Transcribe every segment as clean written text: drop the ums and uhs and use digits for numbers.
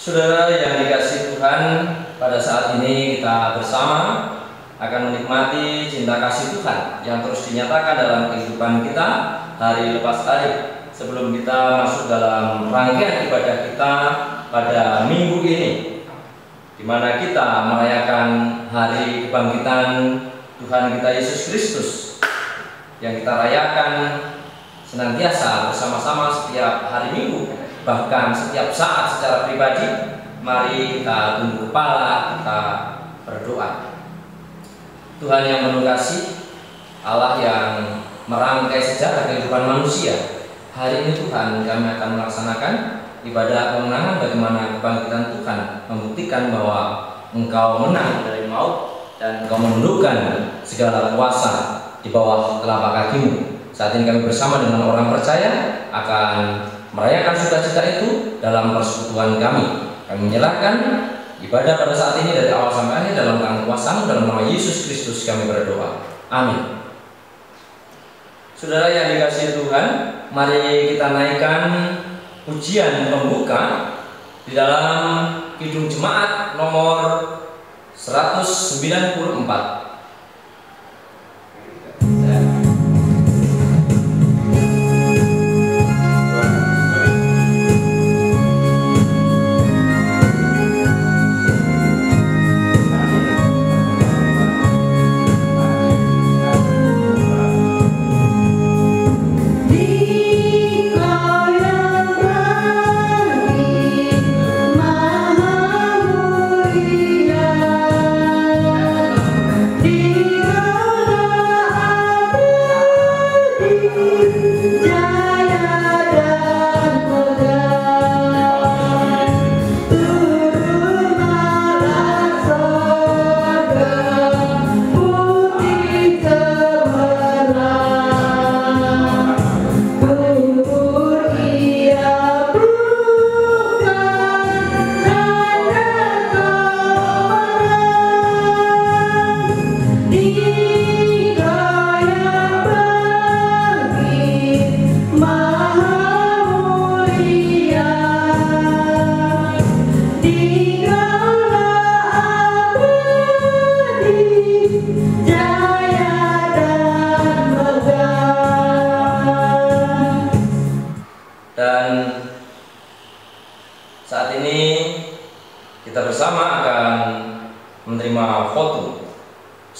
Saudara yang dikasihi Tuhan, pada saat ini kita bersama akan menikmati cinta kasih Tuhan yang terus dinyatakan dalam kehidupan kita hari lepas hari. Sebelum kita masuk dalam rangkaian ibadah kita pada minggu ini, di mana kita merayakan hari kebangkitan Tuhan kita Yesus Kristus yang kita rayakan senantiasa bersama-sama setiap hari Minggu, bahkan setiap saat secara pribadi. Mari kita tunduk kepala, kita berdoa. Tuhan yang penuh kasih, Allah yang merangkai sejarah kehidupan manusia, hari ini Tuhan kami akan melaksanakan ibadah kemenangan bagaimana kebangkitan Tuhan membuktikan bahwa Engkau menang dari maut dan Engkau menundukkan segala kuasa di bawah telapak kakimu. Saat ini kami bersama dengan orang percaya akan merayakan sukacita itu dalam persekutuan kami. Kami menyerahkan ibadah pada saat ini dari awal sampai akhir dalam tangan kuasa-Mu, dalam nama Yesus Kristus kami berdoa. Amin. Saudara yang dikasihi Tuhan, mari kita naikkan pujian pembuka di dalam Kidung Jemaat nomor 194.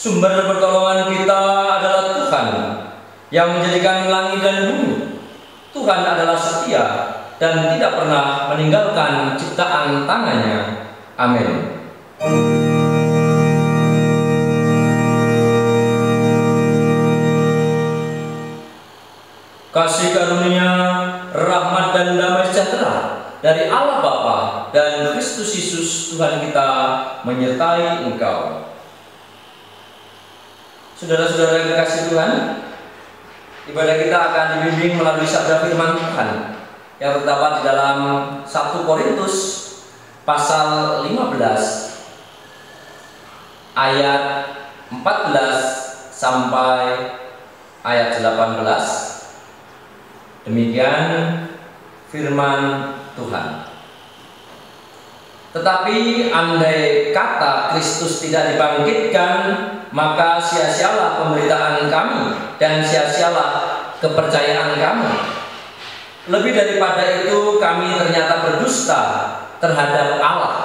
Sumber pertolongan kita adalah Tuhan yang menjadikan langit dan bumi. Tuhan adalah setia dan tidak pernah meninggalkan ciptaan tangannya. Amin. Kasih karunia, rahmat dan damai sejahtera dari Allah Bapa dan Kristus Yesus Tuhan kita menyertai engkau. Saudara-saudara yang dikasihi Tuhan, ibadah kita akan dibimbing melalui sabda firman Tuhan yang terdapat di dalam 1 Korintus pasal 15 ayat 14 sampai ayat 18. Demikian firman Tuhan. Tetapi andai kata Kristus tidak dibangkitkan, maka sia-sialah pemberitaan kami dan sia-sialah kepercayaan kami. Lebih daripada itu, kami ternyata berdusta terhadap Allah.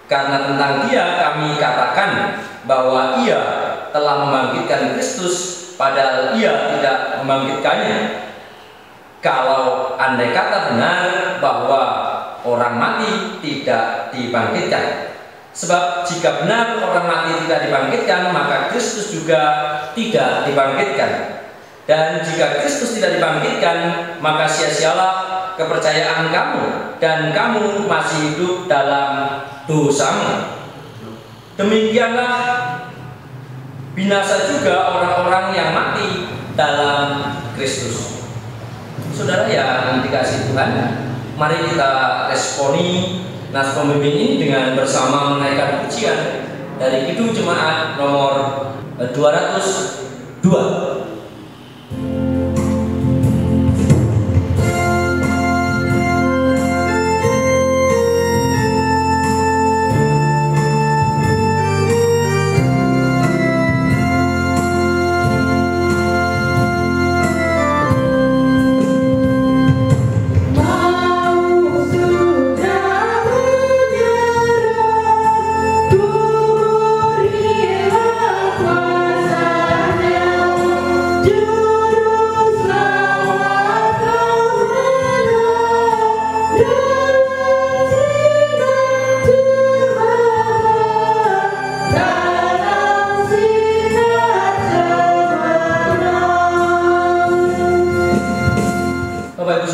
Karena tentang Dia kami katakan bahwa Ia telah membangkitkan Kristus, padahal Ia tidak membangkitkannya. Kalau andai kata benar bahwa orang mati tidak dibangkitkan. Sebab jika benar orang mati tidak dibangkitkan, maka Kristus juga tidak dibangkitkan. Dan jika Kristus tidak dibangkitkan, maka sia-sialah kepercayaan kamu, dan kamu masih hidup dalam dosamu. Demikianlah binasa juga orang-orang yang mati dalam Kristus. Saudara yang dikasihi Tuhan, mari kita responi nas pembimbing ini dengan bersama menaikkan pujian dari Kidung Jemaat nomor 202.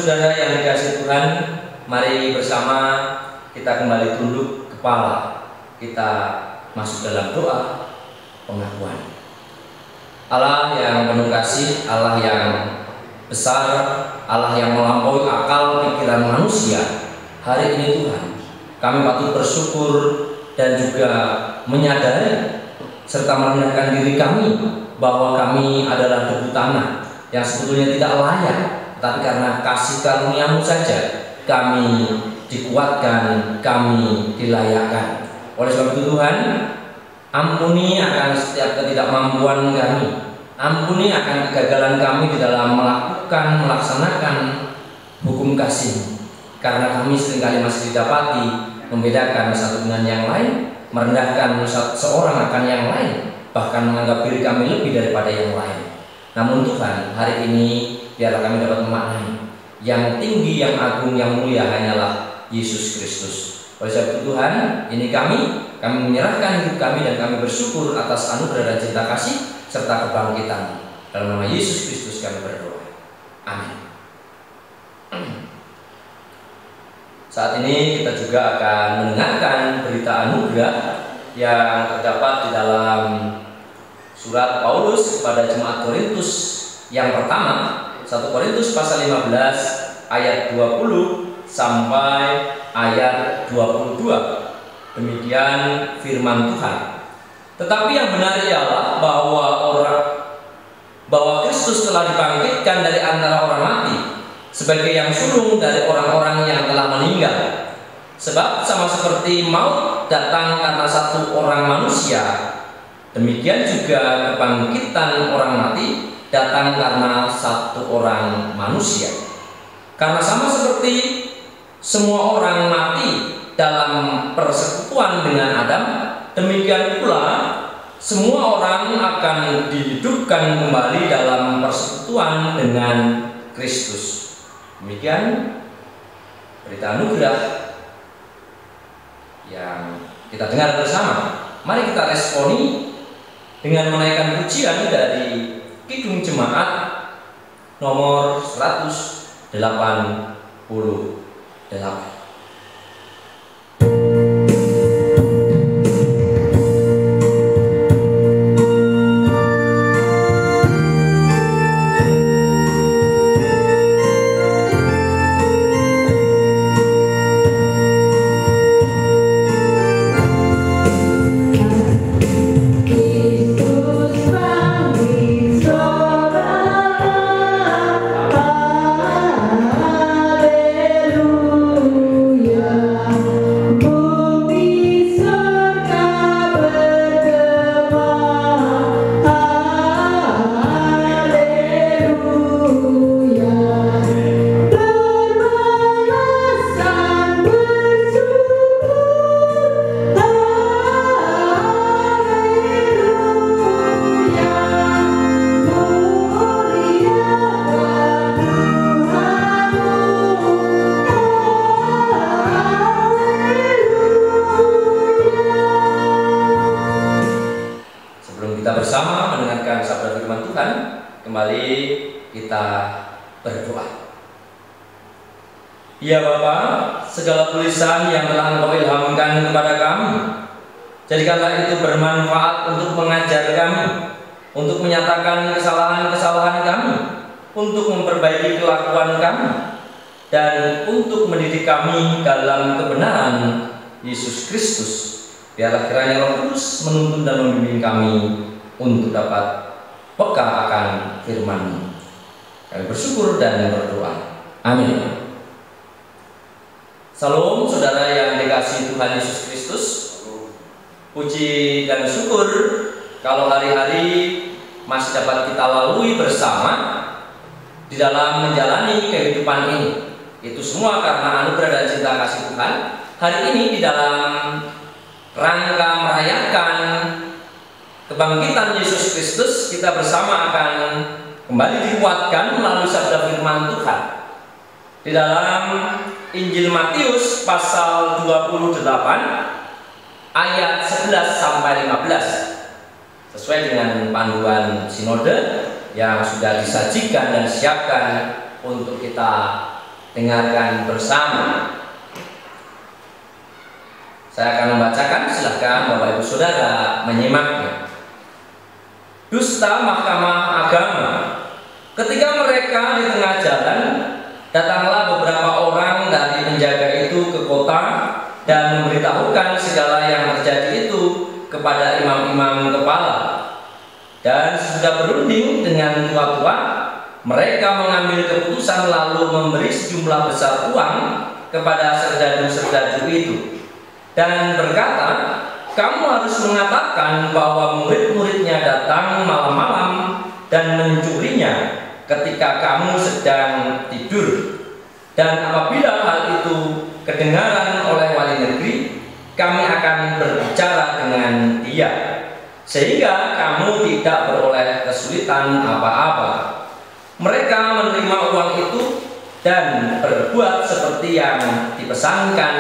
saudara yang dikasihi Tuhan, mari bersama kita kembali tunduk kepala. Kita masuk dalam doa pengakuan. Allah yang penuh kasih, Allah yang besar, Allah yang melampaui akal pikiran manusia. Hari ini Tuhan, kami patut bersyukur dan juga menyadari serta merendahkan diri kami bahwa kami adalah debu tanah yang sebetulnya tidak layak, tapi karena kasih karunia-Mu saja kami dikuatkan, kami dilayakkan. Oleh sebab itu Tuhan, ampuni akan setiap ketidakmampuan kami, ampuni akan kegagalan kami di dalam melaksanakan hukum kasih, karena kami seringkali masih didapati membedakan satu dengan yang lain, merendahkan seorang akan yang lain, bahkan menganggap diri kami lebih daripada yang lain. Namun Tuhan, hari ini biarlah kami dapat memaknai yang tinggi, yang agung, yang mulia hanyalah Yesus Kristus. Oleh sebab itu Tuhan, ini kami menyerahkan hidup kami dan kami bersyukur atas anugerah dan cinta kasih serta kebangkitan. Dalam nama Yesus Kristus kami berdoa. Amin. Saat ini kita juga akan mendengarkan berita anugerah yang terdapat di dalam surat Paulus kepada jemaat Korintus yang pertama, 1 Korintus pasal 15 ayat 20 sampai ayat 22. Demikian firman Tuhan. Tetapi yang benar ialah bahwa Kristus telah dibangkitkan dari antara orang mati sebagai yang sulung dari orang-orang yang telah meninggal. Sebab sama seperti maut datang karena satu orang manusia, demikian juga kebangkitan orang mati datang karena satu orang manusia. Karena sama seperti semua orang mati dalam persekutuan dengan Adam, demikian pula semua orang akan dihidupkan kembali dalam persekutuan dengan Kristus. Demikian berita anugerah yang kita dengar bersama. Mari kita responi dengan menaikkan pujian dari Kidung Jemaat nomor 188. Kembali kita berdoa. Ya Bapa, segala tulisan yang telah Engkau ilhamkan kepada kami, jadikanlah itu bermanfaat untuk mengajar kami, untuk menyatakan kesalahan-kesalahan kami, untuk memperbaiki kelakuan kami, dan untuk mendidik kami dalam kebenaran Yesus Kristus. Biarlah kiranya Roh Kudus menuntun dan membimbing kami untuk dapat peka akan firman-Mu. Kami bersyukur dan berdoa. Amin. Salam saudara yang dikasihi Tuhan Yesus Kristus. Puji dan syukur kalau hari-hari masih dapat kita lalui bersama di dalam menjalani kehidupan ini. Itu semua karena anugerah dan cinta kasih Tuhan. Hari ini di dalam rangka merayakan kebangkitan Yesus Kristus, kita bersama akan kembali dikuatkan melalui sabda firman Tuhan di dalam Injil Matius pasal 28 ayat 11 sampai 15, sesuai dengan panduan sinode yang sudah disajikan dan disiapkan untuk kita dengarkan bersama. Saya akan membacakan, silahkan Bapak Ibu Saudara menyimaknya. Dusta Mahkamah Agama. Ketika mereka di tengah jalan, datanglah beberapa orang dari penjaga itu ke kota dan memberitahukan segala yang terjadi itu kepada imam-imam kepala. Dan sesudah berunding dengan tua-tua, mereka mengambil keputusan lalu memberi sejumlah besar uang kepada serdadu-serdadu itu dan berkata, kamu harus mengatakan bahwa murid-muridnya datang malam-malam dan mencurinya ketika kamu sedang tidur. Dan apabila hal itu kedengaran oleh wali negeri, kami akan berbicara dengan dia, sehingga kamu tidak beroleh kesulitan apa-apa. Mereka menerima uang itu dan berbuat seperti yang dipesankan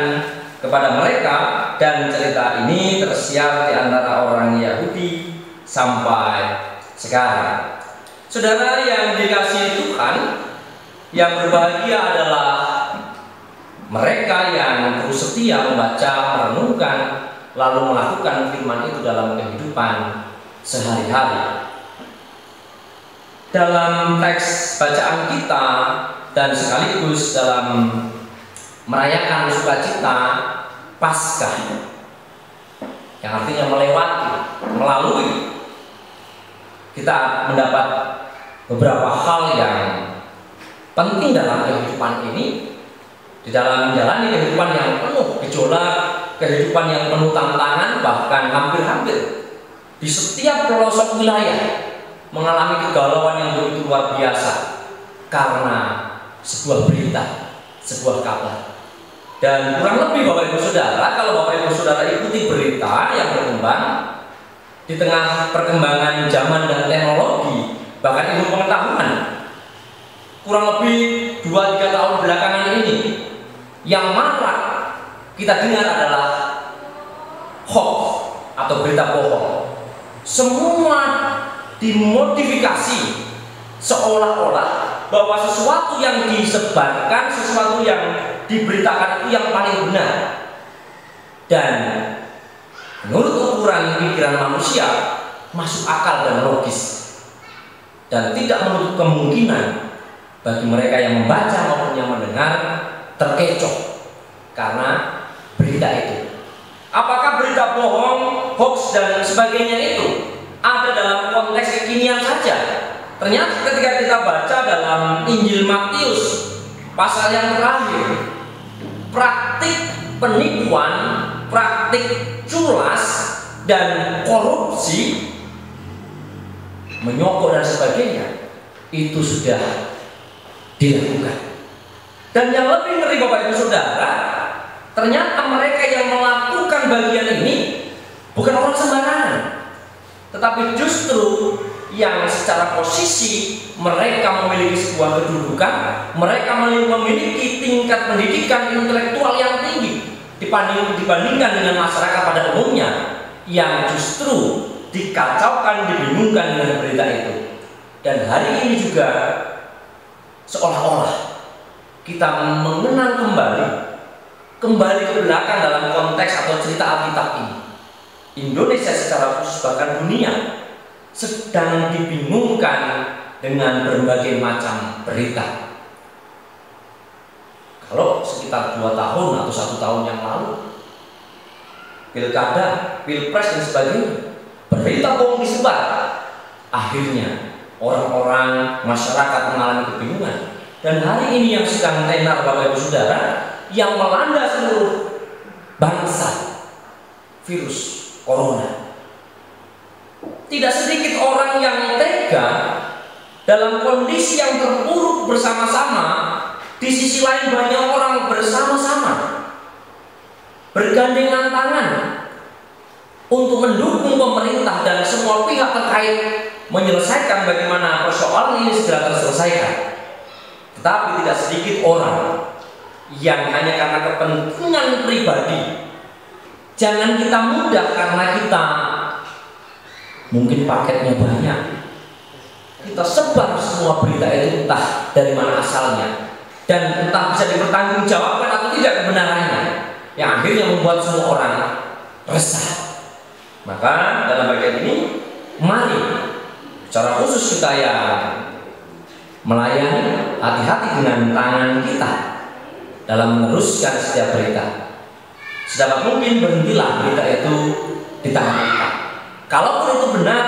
kepada mereka, dan cerita ini tersiar di antara orang Yahudi sampai sekarang. Saudara yang dikasihi Tuhan, yang berbahagia adalah mereka yang terus setia membaca, merenungkan, lalu melakukan firman itu dalam kehidupan sehari-hari. Dalam teks bacaan kita dan sekaligus dalam merayakan sukacita Paskah, yang artinya melewati, melalui, kita mendapat beberapa hal yang penting dalam kehidupan ini, di dalam menjalani kehidupan yang penuh gejolak, kehidupan yang penuh tantangan, bahkan hampir-hampir di setiap pelosok wilayah mengalami kegalauan yang begitu luar biasa karena sebuah berita, sebuah kabar. Dan kurang lebih Bapak Ibu Saudara, kalau Bapak Ibu Saudara ikuti berita yang berkembang di tengah perkembangan zaman dan teknologi, bahkan ilmu pengetahuan, kurang lebih 2-3 tahun belakangan ini, yang marak kita dengar adalah hoax atau berita bohong. Semua dimodifikasi seolah-olah bahwa sesuatu yang disebarkan, sesuatu yang diberitakan itu yang paling benar, dan menurut ukuran pikiran manusia masuk akal dan logis, dan tidak menutup kemungkinan bagi mereka yang membaca maupun yang mendengar terkecoh karena berita itu. Apakah berita bohong, hoax dan sebagainya itu ada dalam konteks kekinian saja? Ternyata ketika kita baca dalam Injil Matius pasal yang terakhir, praktik penipuan, praktik culas dan korupsi, menyogok dan sebagainya itu sudah dilakukan. Dan yang lebih ngeri Bapak Ibu Saudara, ternyata mereka yang melakukan bagian ini bukan orang sembarangan, tetapi justru yang secara posisi mereka memiliki sebuah kedudukan, mereka memiliki tingkat pendidikan intelektual yang tinggi dibandingkan dengan masyarakat pada umumnya, yang justru dikacaukan, dibingungkan dengan berita itu. Dan hari ini juga seolah-olah kita mengenang kembali ke belakang dalam konteks atau cerita Alkitab ini. Indonesia secara khusus, bahkan dunia, sedang dibingungkan dengan berbagai macam berita. Kalau sekitar 2 tahun atau 1 tahun yang lalu, pilkada, pilpres dan sebagainya, berita bohong disebar. Akhirnya orang-orang, masyarakat mengalami kebingungan. Dan hari ini yang sedang tenar Bapak Ibu Saudara, yang melanda seluruh bangsa, virus corona. Tidak sedikit orang yang tega dalam kondisi yang terpuruk bersama-sama. Di sisi lain banyak orang bersama-sama bergandengan tangan untuk mendukung pemerintah dan semua pihak terkait menyelesaikan bagaimana persoalan ini segera terselesaikan. Tetapi tidak sedikit orang yang hanya karena kepentingan pribadi. Jangan kita mudah karena kita mungkin paketnya banyak, kita sebar semua berita itu, entah dari mana asalnya, dan entah bisa dipertanggungjawabkan atau tidak kebenarannya, yang akhirnya membuat semua orang resah. Maka dalam bagian ini, mari secara khusus kita yang melayani, hati-hati dengan tangan kita dalam meneruskan setiap berita. Sedapat mungkin berhentilah berita itu di tangan kita. Kalaupun itu benar,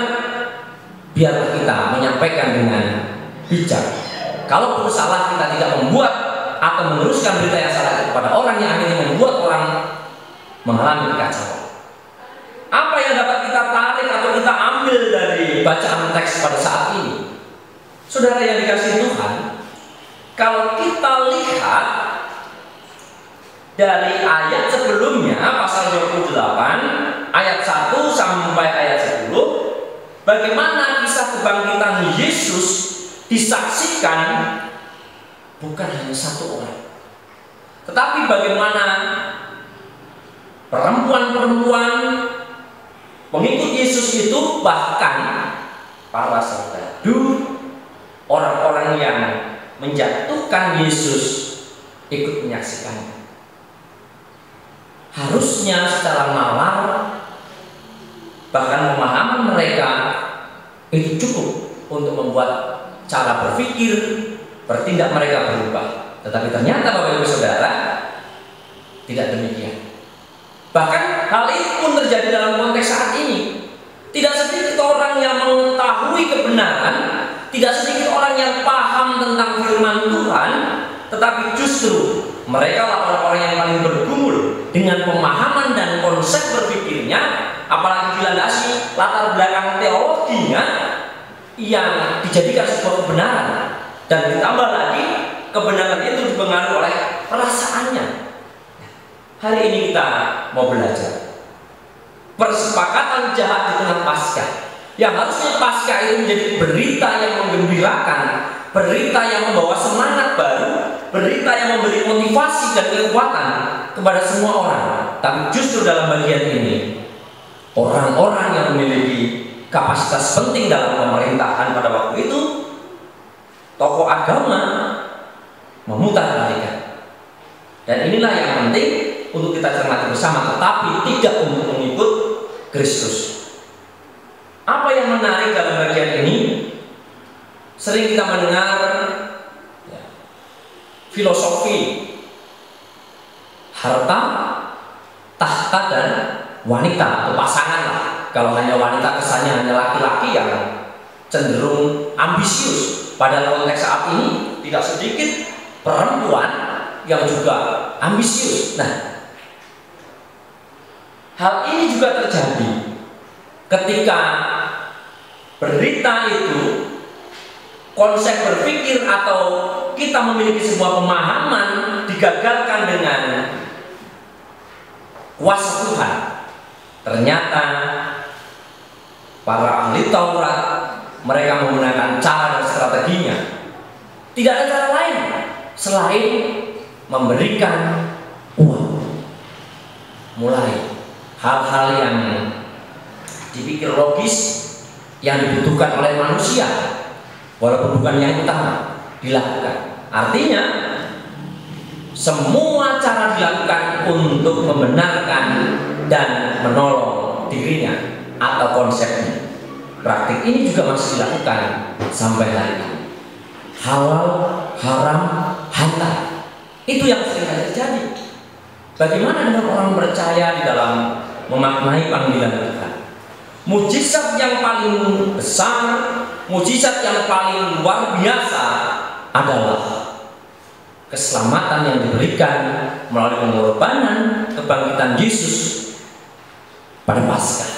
biarlah kita menyampaikan dengan bijak. Kalaupun salah, kita tidak membuat atau meneruskan berita yang salah kepada orang yang akhirnya membuat orang mengalami kekacauan. Apa yang dapat kita tarik atau kita ambil dari bacaan teks pada saat ini? Saudara yang dikasihi Tuhan, kalau kita lihat dari ayat sebelumnya, pasal 28 ayat 1 sampai ayat 10, bagaimana kisah kebangkitan Yesus disaksikan bukan hanya satu orang, tetapi bagaimana perempuan-perempuan pengikut Yesus itu, bahkan para serdadu, orang-orang yang menjatuhkan Yesus, ikut menyaksikannya. Harusnya secara nalar, bahkan pemahaman mereka itu cukup untuk membuat cara berpikir, bertindak mereka berubah. Tetapi ternyata Bapak Ibu Saudara, tidak demikian. Bahkan hal itu pun terjadi dalam konteks saat ini. Tidak sedikit orang yang mengetahui kebenaran, tidak sedikit orang yang paham tentang firman Tuhan, tetapi justru mereka lah orang-orang yang paling bergumul dengan pemahaman dan konsep berpikirnya, apalagi dilandasi latar belakang teologinya yang dijadikan sebuah kebenaran. Dan ditambah lagi, kebenaran itu dipengaruhi oleh perasaannya. Hari ini kita mau belajar persepakatan jahat di tengah Paskah, yang harusnya Paskah itu menjadi berita yang menggembirakan, berita yang membawa semangat baru, berita yang memberi motivasi dan kekuatan kepada semua orang. Tapi justru dalam bagian ini, orang-orang yang memiliki kapasitas penting dalam pemerintahan pada waktu itu, tokoh agama, memutarbalikkan. Dan inilah yang penting untuk kita cermati bersama, tetapi tidak untuk mengikut Kristus. Apa yang menarik dalam bagian ini? Sering kita mendengar filosofi harta, tahta, dan wanita atau pasangan lah. Kalau hanya wanita kesannya hanya laki-laki yang cenderung ambisius. Pada konteks saat ini tidak sedikit perempuan yang juga ambisius. Nah, hal ini juga terjadi ketika berita itu, konsep berpikir atau kita memiliki sebuah pemahaman digagalkan dengan kuasa Tuhan. Ternyata para ahli Taurat, mereka menggunakan cara dan strateginya. Tidak ada cara lain selain memberikan uang. Mulai hal-hal yang dipikir logis, yang dibutuhkan oleh manusia, walaupun bukan yang utama, dilakukan. Artinya semua cara dilakukan untuk membenarkan dan menolong dirinya atau konsepnya. Praktik ini juga masih dilakukan sampai hari ini. Halal, haram, hantar, itu yang sering terjadi. Bagaimana dengan orang percaya di dalam memaknai panggilan Tuhan? Mujizat yang paling besar, mujizat yang paling luar biasa adalah keselamatan yang diberikan melalui pengorbanan kebangkitan Yesus pada Paskah.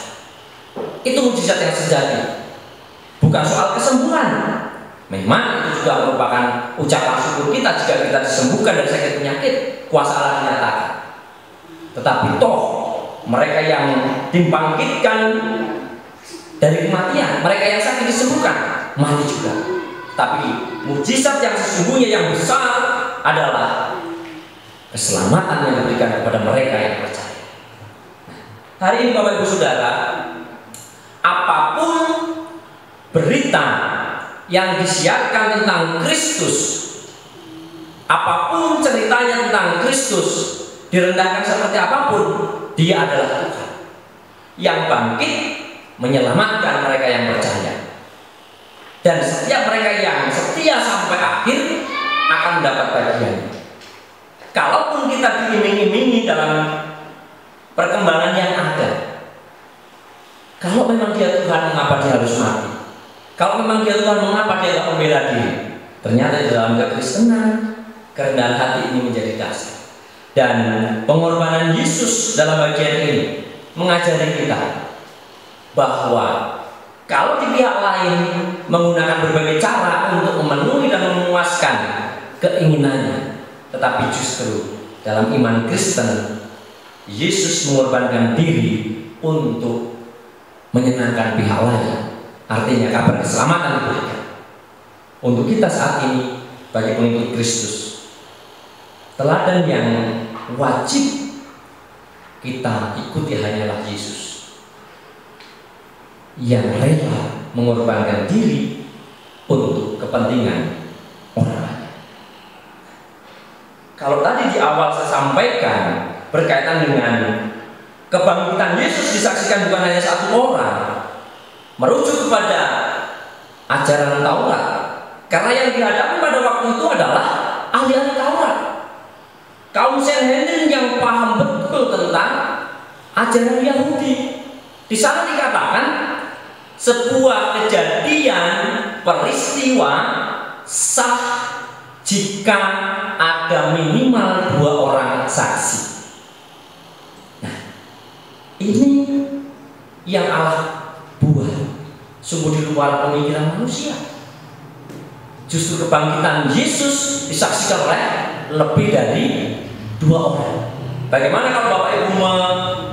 Itu mujizat yang sejati, bukan soal kesembuhan. Memang itu juga merupakan ucapan syukur kita jika kita disembuhkan dari sakit penyakit, kuasa Allah dinyatakan. Tetapi toh mereka yang dibangkitkan dari kematian, mereka yang sakit disembuhkan, mati juga. Tapi mujizat yang sesungguhnya yang besar adalah keselamatan yang diberikan kepada mereka yang percaya. Hari ini Bapak Ibu Saudara, apapun berita yang disiarkan tentang Kristus, Apapun ceritanya tentang Kristus, direndahkan seperti apapun, Dia adalah Tuhan yang bangkit menyelamatkan mereka yang percaya. Dan setiap mereka yang setia sampai akhir akan mendapat bagian. Kalaupun kita diiming-imingi dalam perkembangan yang ada, kalau memang Dia Tuhan, mengapa Dia harus mati? Kalau memang Dia Tuhan, mengapa Dia tidak membela diri? Ternyata di dalam kekristenan, kerendahan hati ini menjadi dasar. Dan pengorbanan Yesus dalam bagian ini mengajari kita bahwa kalau di pihak lain menggunakan berbagai cara untuk memenuhi dan memuaskan keinginannya, tetapi justru dalam iman Kristen, Yesus mengorbankan diri untuk menyenangkan pihak lain. Artinya kabar keselamatan diberikan. Untuk kita saat ini bagi pengikut Kristus, teladan yang wajib kita ikuti hanyalah Yesus yang rela mengorbankan diri untuk kepentingan orang lain. Kalau tadi di awal saya sampaikan berkaitan dengan kebangkitan Yesus disaksikan bukan hanya satu orang, merujuk kepada ajaran Taurat, karena yang dihadapi pada waktu itu adalah ahli-ahli Taurat, kaum Sanhedrin yang paham betul tentang ajaran Yahudi. Di sana dikatakan sebuah kejadian peristiwa sah jika ada minimal 2 orang saksi. Nah, ini yang Allah buat sungguh di luar pemikiran manusia. Justru kebangkitan Yesus disaksikan oleh lebih dari 2 orang. Bagaimana kalau Bapak Ibu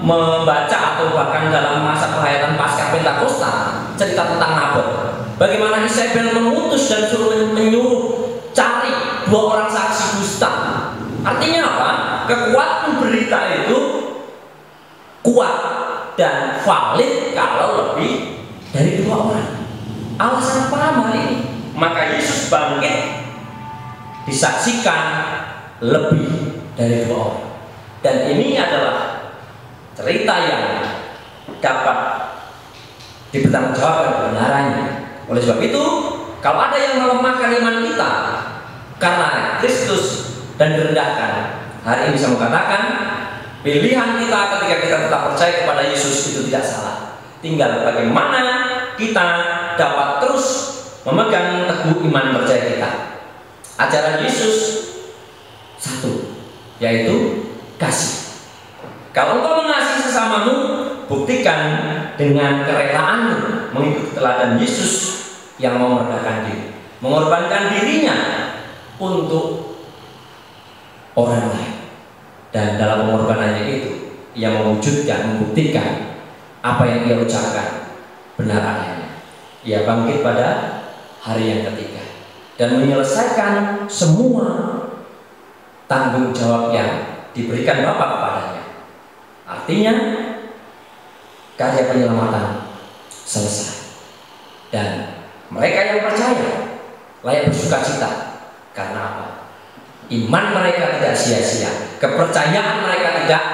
membaca atau bahkan dalam masa penghayatan pasca Pentakosta cerita tentang Nabot, bagaimana Isabel mengutus dan menyuruh cari 2 orang saksi dusta. Artinya apa? Kekuatan berita itu kuat dan valid kalau lebih dari 2 orang. Allah sangat paham hal ini. Maka Yesus bangkit disaksikan lebih dari 2 orang. Dan ini adalah cerita yang dapat dipertanggungjawabkan kebenarannya. Oleh sebab itu, kalau ada yang melemahkan iman kita karena Kristus dan direndahkan, hari ini bisa mengatakan pilihan kita ketika kita tetap percaya kepada Yesus itu tidak salah. Tinggal bagaimana kita dapat terus memegang teguh iman percaya kita. Ajaran Yesus satu, yaitu kasih. Kalau engkau mengasihi sesamamu, buktikan dengan kerelaanmu mengikuti teladan Yesus yang memerdekakan diri, mengorbankan dirinya untuk orang lain. Dan dalam pengorbanannya itu, ia mewujudkan, membuktikan apa yang ia ucapkan benar adanya. Ia bangkit pada hari yang ketiga dan menyelesaikan semua tanggung jawab yang diberikan Bapa kepadanya. Artinya karya penyelamatan selesai dan mereka yang percaya layak bersukacita. Karena apa? Iman mereka tidak sia-sia, kepercayaan mereka tidak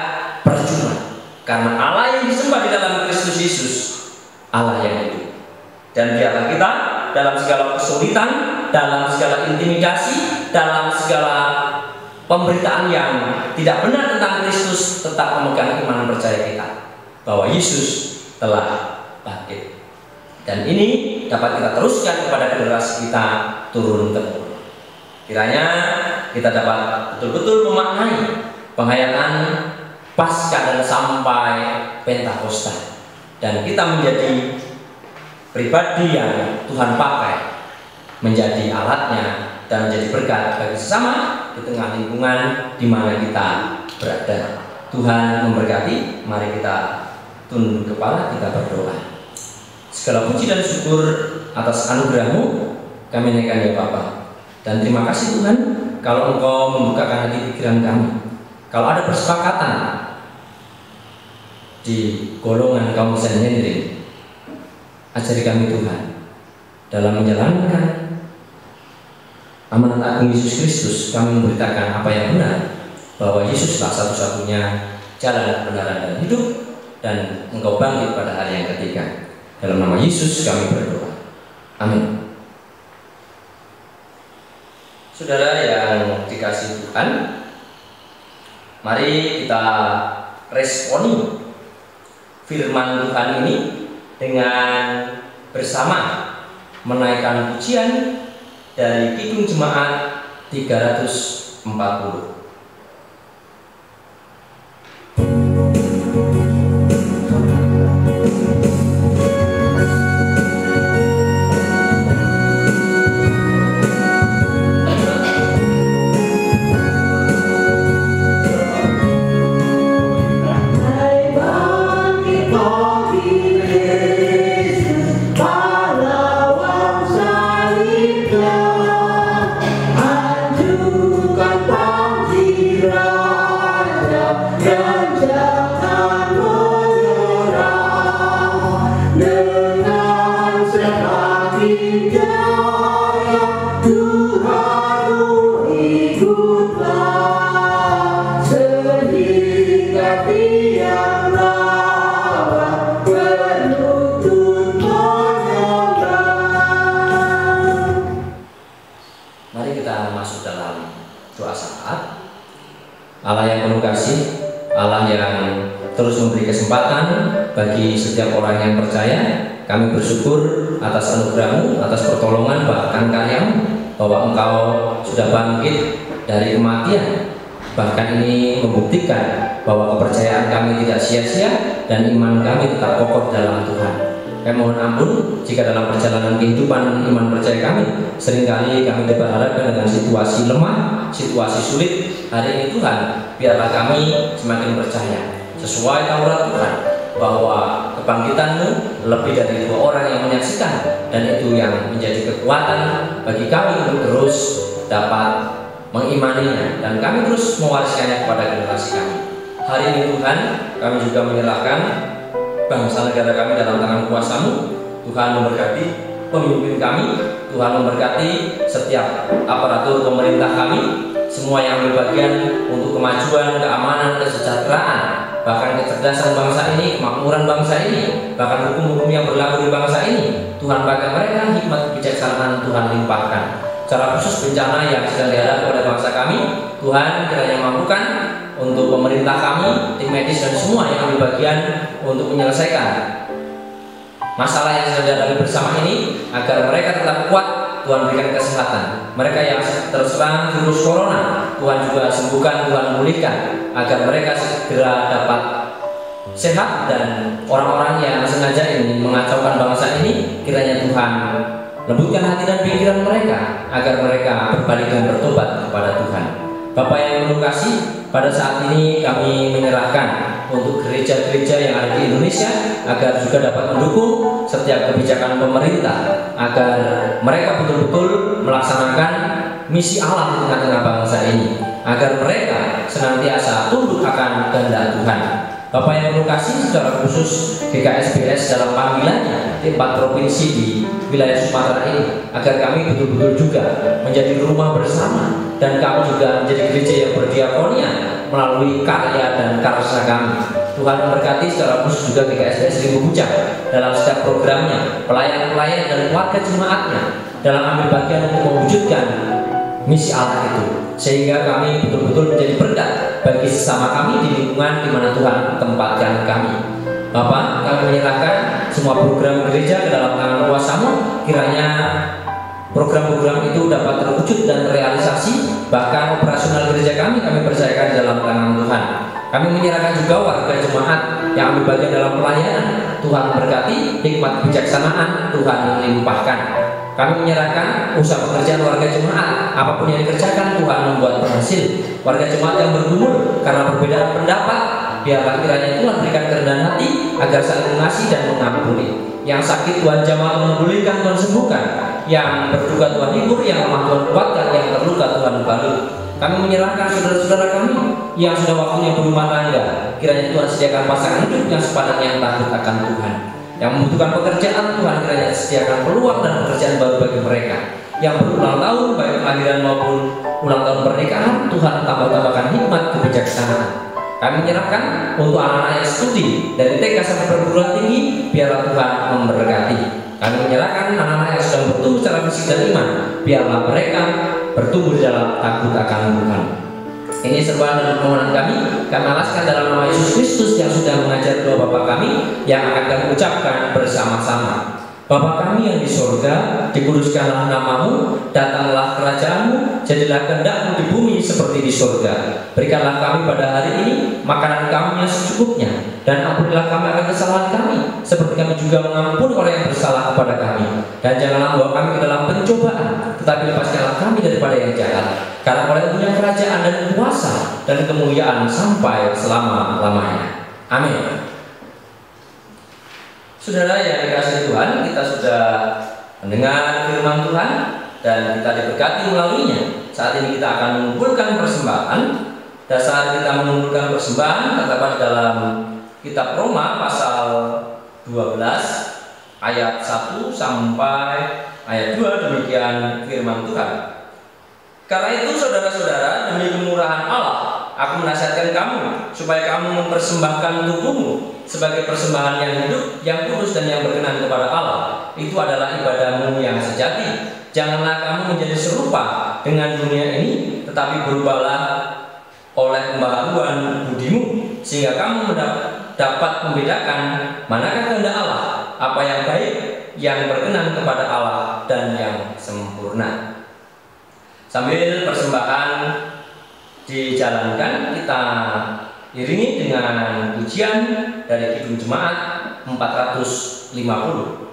percuma, karena Allah yang disembah di dalam Kristus Yesus, Allah yang hidup. Dan biarlah kita dalam segala kesulitan, dalam segala intimidasi, dalam segala pemberitaan yang tidak benar tentang Kristus, tetap memegang iman percaya kita bahwa Yesus telah bangkit. Dan ini dapat kita teruskan kepada generasi kita turun temurun. Kiranya kita dapat betul-betul memaknai penghayatan Paskah dan sampai Pentakosta, dan kita menjadi pribadi yang Tuhan pakai menjadi alatnya dan menjadi berkat bagi sesama di tengah lingkungan di mana kita berada. Tuhan memberkati. Mari kita tunduk kepala, kita berdoa. Segala puji dan syukur atas anugerah-Mu kami naikkan ya Bapa. Dan terima kasih Tuhan kalau Engkau membukakan hati pikiran kami. Kalau ada persepakatan di golongan kaum Sanhedrin, ajari kami Tuhan dalam menjalankan amanat agung Yesus Kristus, kami memberitakan apa yang benar, bahwa Yesuslah satu-satunya jalan, kebenaran, dan hidup, dan Engkau bangkit pada hari yang ketiga. Dalam nama Yesus kami berdoa. Amin. Saudara yang dikasihi Tuhan, mari kita responi firman Tuhan ini dengan bersama menaikkan pujian dari Kidung Jemaat 340. Allah yang penuh kasih, Allah yang terus memberi kesempatan bagi setiap orang yang percaya. Kami bersyukur atas anugerah-Mu, atas pertolongan bahkan karya-Mu, bahwa Engkau sudah bangkit dari kematian. Bahkan ini membuktikan bahwa kepercayaan kami tidak sia-sia dan iman kami tetap kokoh dalam Tuhan. Kami mohon ampun jika dalam perjalanan kehidupan iman percaya kami seringkali kami berhadapan dengan situasi lemah, situasi sulit. Hari ini Tuhan, biarlah kami semakin percaya sesuai Taurat Tuhan bahwa kebangkitan-Mu lebih dari 2 orang yang menyaksikan, dan itu yang menjadi kekuatan bagi kami untuk terus dapat mengimaninya dan kami terus mewariskannya kepada generasi kami. Hari ini Tuhan, kami juga menyerahkan bangsa negara kami dalam tangan kuasa-Mu. Tuhan memberkati pemimpin kami, Tuhan memberkati setiap aparatur pemerintah kami, semua yang berbagian untuk kemajuan, keamanan, kesejahteraan, bahkan kecerdasan bangsa ini, kemakmuran bangsa ini, bahkan hukum-hukum yang berlaku di bangsa ini. Tuhan, bagi mereka hikmat kebijaksanaan Tuhan limpahkan. Secara khusus bencana yang sedang dihadapi oleh bangsa kami, Tuhan kiranya mampukan untuk pemerintah kami, tim medis dan semua yang ambil bagian untuk menyelesaikan masalah yang sedang dihadapi bersama ini, agar mereka tetap kuat. Tuhan berikan kesehatan. Mereka yang terserang virus corona, Tuhan juga sembuhkan, Tuhan pulihkan, agar mereka segera dapat sehat. Dan orang-orang yang sengaja ini mengacaukan bangsa ini, kiranya Tuhan lembutkan hati dan pikiran mereka, agar mereka berbalik dan bertobat kepada Tuhan. Bapak yang penuh kasih, pada saat ini kami menyerahkan untuk gereja-gereja yang ada di Indonesia, agar juga dapat mendukung setiap kebijakan pemerintah, agar mereka betul-betul melaksanakan misi Allah di tengah-tengah bangsa ini, agar mereka senantiasa tunduk akan kehendak Tuhan. Bapak yang penuh kasih, secara khusus GKSBS dalam panggilannya di 4 provinsi di wilayah Sumatera ini, agar kami betul-betul juga menjadi rumah bersama, dan kami juga menjadi gereja yang berdiakonia melalui karya dan karsa kami. Tuhan memberkati secara khusus juga GKSBS Rimbu Bucah dalam setiap programnya, pelayan-pelayan dan warga jemaatnya dalam ambil bagian untuk mewujudkan misi Allah itu, sehingga kami betul-betul menjadi berkat bagi sesama kami di lingkungan di mana Tuhan tempatkan kami. Bapak, kami menyerahkan semua program gereja ke dalam tangan kuasa-Mu. Kiranya program-program itu dapat terwujud dan terrealisasi. Bahkan operasional gereja kami percayakan dalam tangan Tuhan. Kami menyerahkan juga warga jemaat yang ambil bagian dalam pelayanan. Tuhan berkati, hikmat kebijaksanaan Tuhan limpahkan. Kami menyerahkan usaha pekerjaan warga jemaat, apapun yang dikerjakan Tuhan membuat berhasil. Warga jemaat yang bergumul karena perbedaan pendapat, biarlah kiranya Tuhan berikan kerendahan hati agar saling mengasihi dan mengampuni. Yang sakit Tuhan jamah memulihkan, Tuhan sembuhkan. Yang berduka Tuhan hibur, yang lemah Tuhan kuatkan, yang terluka Tuhan balut. Kami menyerahkan saudara-saudara kami yang sudah waktunya berumah tangga, kiranya Tuhan sediakan pasangan hidup yang sepadan, yang takut akan Tuhan. Yang membutuhkan pekerjaan, Tuhan kiranya sediakan peluang dan pekerjaan baru bagi mereka. yang berulang tahun, baik kelahiran maupun ulang tahun pernikahan, Tuhan tambah-tambahkan hikmat kebijaksanaan. Kami menyerahkan untuk anak-anak yang studi dari TK sampai perguruan tinggi, biarlah Tuhan memberkati. Kami menyerahkan anak-anak yang sedang bertumbuh secara fisik dan iman, biarlah mereka bertumbuh di dalam takut akan Tuhan. Ini seruan dan permohonan kami alaskan dalam nama Yesus Kristus yang sudah mengajar doa Bapa kami yang akan kami ucapkan bersama-sama. Bapa kami yang di sorga, dikuduskanlah namamu, datanglah kerajaanmu, jadilah kehendakmu di bumi seperti di sorga. Berikanlah kami pada hari ini makanan kami yang secukupnya, dan ampunilah kami akan kesalahan kami, seperti kami juga mengampuni orang yang bersalah kepada kami. Dan janganlah membawa kami ke dalam pencobaan, tetapi lepaskanlah kami daripada yang jahat. Karena Oleh punya kerajaan dan kuasa dan kemuliaan sampai selama-lamanya. Amin. Saudara yang dikasihi Tuhan, kita sudah mendengar firman Tuhan dan kita diberkati melaluinya. Saat ini kita akan mengumpulkan persembahan. Dasar kita mengumpulkan persembahan terdapat dalam kitab Roma pasal 12 ayat 1 sampai ayat 2, demikian firman Tuhan. Karena itu saudara-saudara, demi kemurahan Allah, aku menasihatkan kamu supaya kamu mempersembahkan tubuhmu sebagai persembahan yang hidup, yang kudus dan yang berkenan kepada Allah. Itu adalah ibadahmu yang sejati. Janganlah kamu menjadi serupa dengan dunia ini, tetapi berubahlah oleh pembaharuan budimu, sehingga kamu dapat membedakan manakah kehendak Allah, apa yang baik, yang berkenan kepada Allah dan yang sempurna. Sambil persembahan dijalankan, kita iringi dengan pujian dari Kidung Jemaat 450.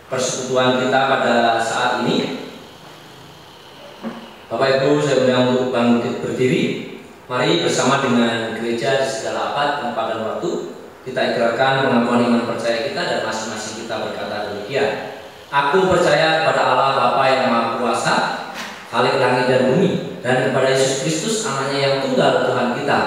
Persekutuan kita pada saat ini. Bapak Ibu, saya undang untuk bangkit berdiri. Mari bersama dengan gereja di segala abad, tempat dan waktu kita ikrarkan pengakuan iman percaya kita dan masing-masing kita berkata demikian. Aku percaya kepada Allah Bapa yang Maha Kuasa, Khalik langit dan bumi, dan kepada Yesus Kristus anaknya yang tunggal Tuhan kita,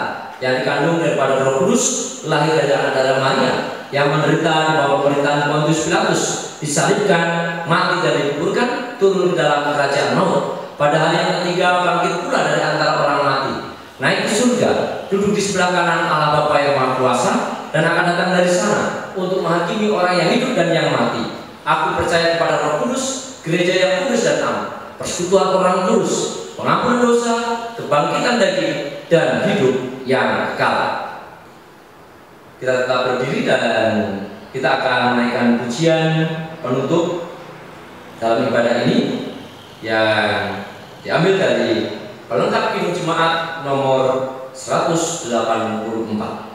yang dikandung daripada Roh Kudus, lahir dari anak darah Maria, yang menderita di bawah pemerintahan Pontius Pilatus, disalibkan, mati dan dikuburkan, turun ke dalam kerajaan maut. Pada hari yang ketiga bangkit pula dari antara orang mati, naik ke surga, duduk di sebelah kanan Allah Bapa yang Maha Kuasa, dan akan datang dari sana untuk menghakimi orang yang hidup dan yang mati. Aku percaya kepada Roh Kudus, gereja yang kudus dan am, persekutuan orang kudus, pengampunan dosa, kebangkitan daging, dan hidup yang kekal. Kita tetap berdiri dan kita akan menaikkan pujian penutup dalam ibadah ini yang diambil dari pelengkap Kidung Jemaat nomor 184.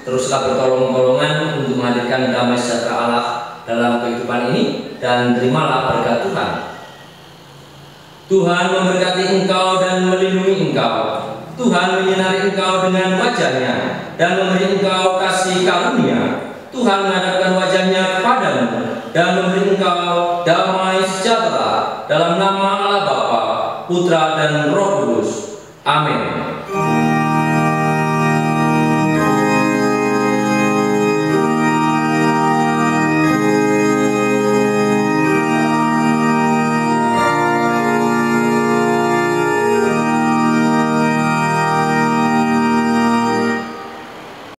teruslah bertolong-tolongan untuk menghadirkan damai sejahtera Allah dalam kehidupan ini, dan terimalah berkat Tuhan. Tuhan memberkati engkau dan melindungi engkau. Tuhan menyinari engkau dengan wajahnya dan memberi engkau kasih karunia. Tuhan menghadapkan wajahnya kepadamu dan memberi engkau damai sejahtera, dalam nama Allah Bapa, Putra dan Roh Kudus. Amin.